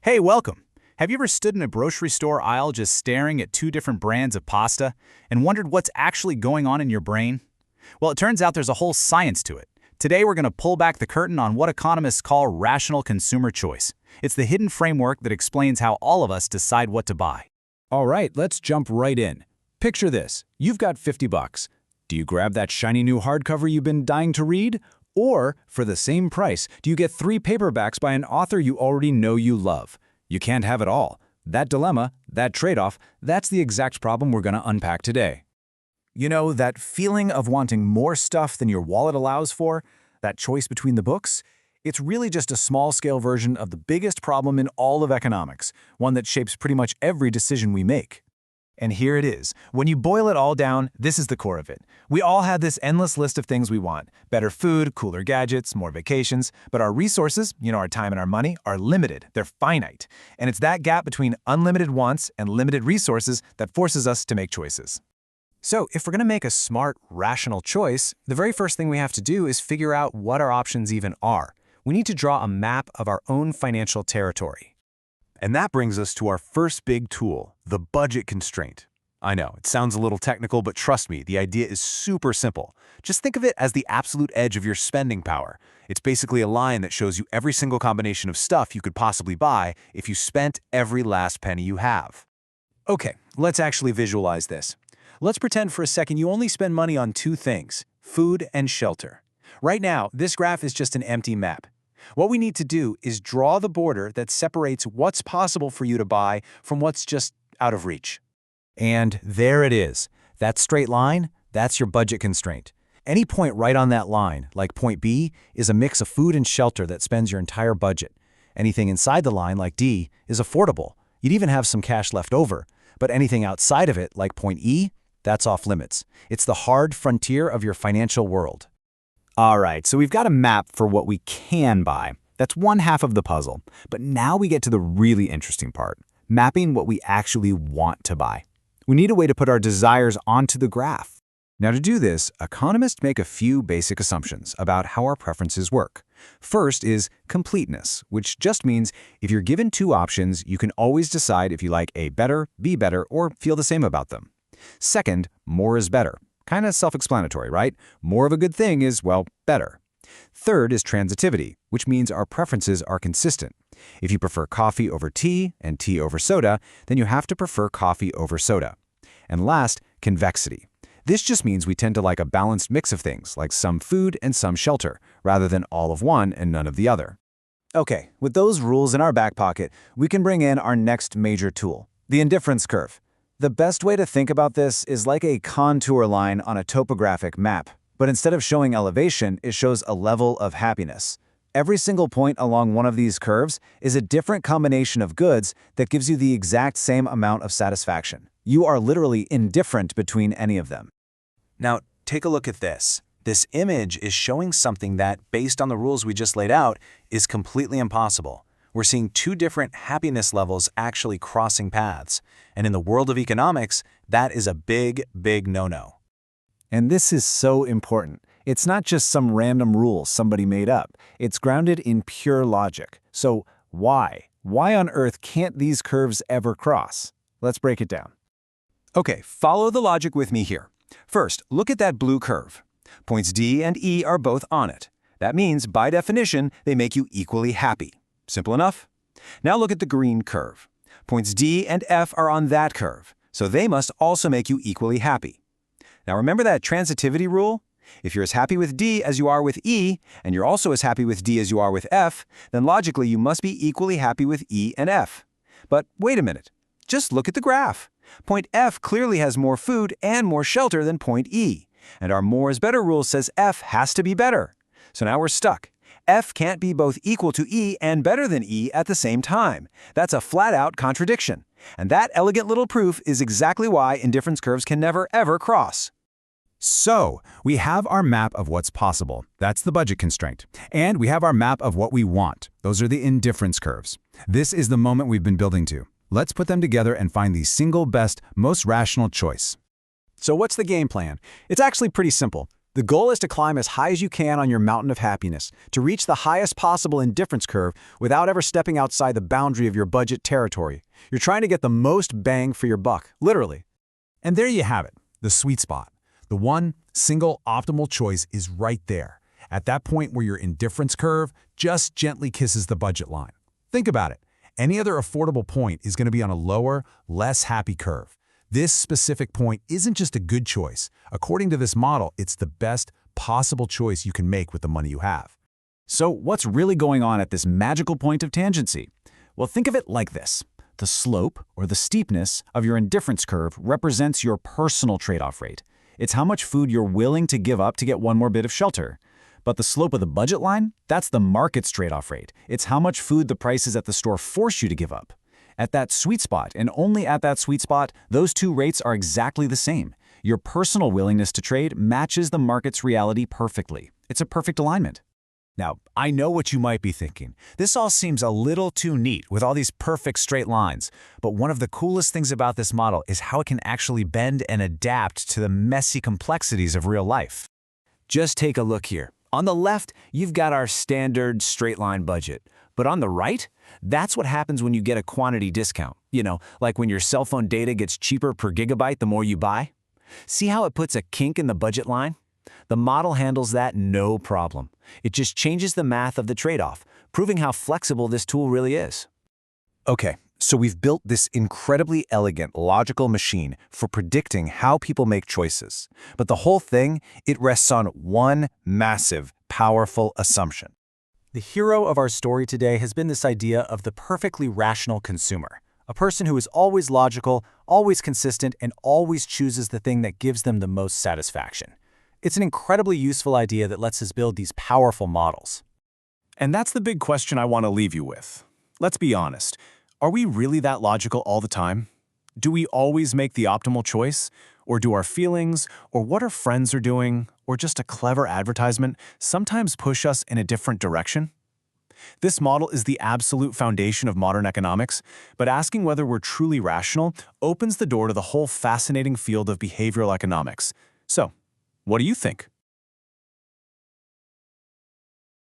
Hey, welcome. Have you ever stood in a grocery store aisle just staring at two different brands of pasta and wondered what's actually going on in your brain? Well, it turns out there's a whole science to it. Today, we're going to pull back the curtain on what economists call rational consumer choice. It's the hidden framework that explains how all of us decide what to buy. All right, let's jump right in. Picture this. You've got 50 bucks. Do you grab that shiny new hardcover you've been dying to read? Or, for the same price, do you get 3 paperbacks by an author you already know you love? You can't have it all. That dilemma, that trade-off, that's the exact problem we're going to unpack today. You know, that feeling of wanting more stuff than your wallet allows for, that choice between the books? It's really just a small-scale version of the biggest problem in all of economics, one that shapes pretty much every decision we make. And here it is. When you boil it all down, this is the core of it. We all have this endless list of things we want. Better food, cooler gadgets, more vacations. But our resources, our time and our money, are limited. They're finite. And it's that gap between unlimited wants and limited resources that forces us to make choices. So if we're going to make a smart, rational choice, the very first thing we have to do is figure out what our options even are. We need to draw a map of our own financial territory. And that brings us to our first big tool, the budget constraint. I know, it sounds a little technical, but trust me, the idea is super simple. Just think of it as the absolute edge of your spending power. It's basically a line that shows you every single combination of stuff you could possibly buy if you spent every last penny you have. Okay, let's actually visualize this. Let's pretend for a second you only spend money on 2 things, food and shelter. Right now, this graph is just an empty map. What we need to do is draw the border that separates what's possible for you to buy from what's just out of reach. And there it is. That straight line, that's your budget constraint. Any point right on that line, like point B, is a mix of food and shelter that spends your entire budget. Anything inside the line, like D, is affordable. You'd even have some cash left over. But anything outside of it, like point E, that's off limits. It's the hard frontier of your financial world. All right, so we've got a map for what we can buy. That's one half of the puzzle. But now we get to the really interesting part, mapping what we actually want to buy. We need a way to put our desires onto the graph. Now to do this, economists make a few basic assumptions about how our preferences work. First is completeness, which just means if you're given 2 options, you can always decide if you like A better, B better, or feel the same about them. Second, more is better. Kind of self-explanatory, right? More of a good thing is, well, better. Third is transitivity, which means our preferences are consistent. If you prefer coffee over tea and tea over soda, then you have to prefer coffee over soda. And last, convexity. This just means we tend to like a balanced mix of things, like some food and some shelter, rather than all of one and none of the other. Okay, with those rules in our back pocket, we can bring in our next major tool, the indifference curve. The best way to think about this is like a contour line on a topographic map, but instead of showing elevation, it shows a level of happiness. Every single point along one of these curves is a different combination of goods that gives you the exact same amount of satisfaction. You are literally indifferent between any of them. Now, take a look at this. This image is showing something that, based on the rules we just laid out, is completely impossible. We're seeing 2 different happiness levels actually crossing paths. And in the world of economics, that is a big, big no-no. And this is so important. It's not just some random rule somebody made up. It's grounded in pure logic. So why? Why on earth can't these curves ever cross? Let's break it down. Okay, follow the logic with me here. First, look at that blue curve. Points D and E are both on it. That means, by definition, they make you equally happy. Simple enough? Now look at the green curve. Points D and F are on that curve, so they must also make you equally happy. Now remember that transitivity rule? If you're as happy with D as you are with E, and you're also as happy with D as you are with F, then logically you must be equally happy with E and F. But wait a minute. Just look at the graph. Point F clearly has more food and more shelter than point E, and our more is better rule says F has to be better. So now we're stuck. F can't be both equal to E and better than E at the same time. That's a flat-out contradiction. And that elegant little proof is exactly why indifference curves can never, ever cross. So, we have our map of what's possible. That's the budget constraint. And we have our map of what we want. Those are the indifference curves. This is the moment we've been building to. Let's put them together and find the single best, most rational choice. So what's the game plan? It's actually pretty simple. The goal is to climb as high as you can on your mountain of happiness, to reach the highest possible indifference curve without ever stepping outside the boundary of your budget territory. You're trying to get the most bang for your buck, literally. And there you have it, the sweet spot. The one single optimal choice is right there, at that point where your indifference curve just gently kisses the budget line. Think about it. Any other affordable point is going to be on a lower, less happy curve. This specific point isn't just a good choice. According to this model, it's the best possible choice you can make with the money you have. So what's really going on at this magical point of tangency? Well, think of it like this. The slope, or the steepness, of your indifference curve represents your personal trade-off rate. It's how much food you're willing to give up to get one more bit of shelter. But the slope of the budget line, that's the market's trade-off rate. It's how much food the prices at the store force you to give up. At that sweet spot, and only at that sweet spot, those two rates are exactly the same. Your personal willingness to trade matches the market's reality perfectly. It's a perfect alignment. Now, I know what you might be thinking. This all seems a little too neat with all these perfect straight lines. But one of the coolest things about this model is how it can actually bend and adapt to the messy complexities of real life. Just take a look here. On the left, you've got our standard straight-line budget. But on the right, that's what happens when you get a quantity discount. You know, like when your cell phone data gets cheaper per gigabyte the more you buy. See how it puts a kink in the budget line? The model handles that no problem. It just changes the math of the trade-off, proving how flexible this tool really is. Okay, so we've built this incredibly elegant, logical machine for predicting how people make choices. But the whole thing, it rests on one massive, powerful assumption. The hero of our story today has been this idea of the perfectly rational consumer, a person who is always logical, always consistent, and always chooses the thing that gives them the most satisfaction. It's an incredibly useful idea that lets us build these powerful models. And that's the big question I want to leave you with. Let's be honest. Are we really that logical all the time? Do we always make the optimal choice? Or do our feelings, or what our friends are doing, or just a clever advertisement sometimes push us in a different direction? This model is the absolute foundation of modern economics, but asking whether we're truly rational opens the door to the whole fascinating field of behavioral economics. So, what do you think?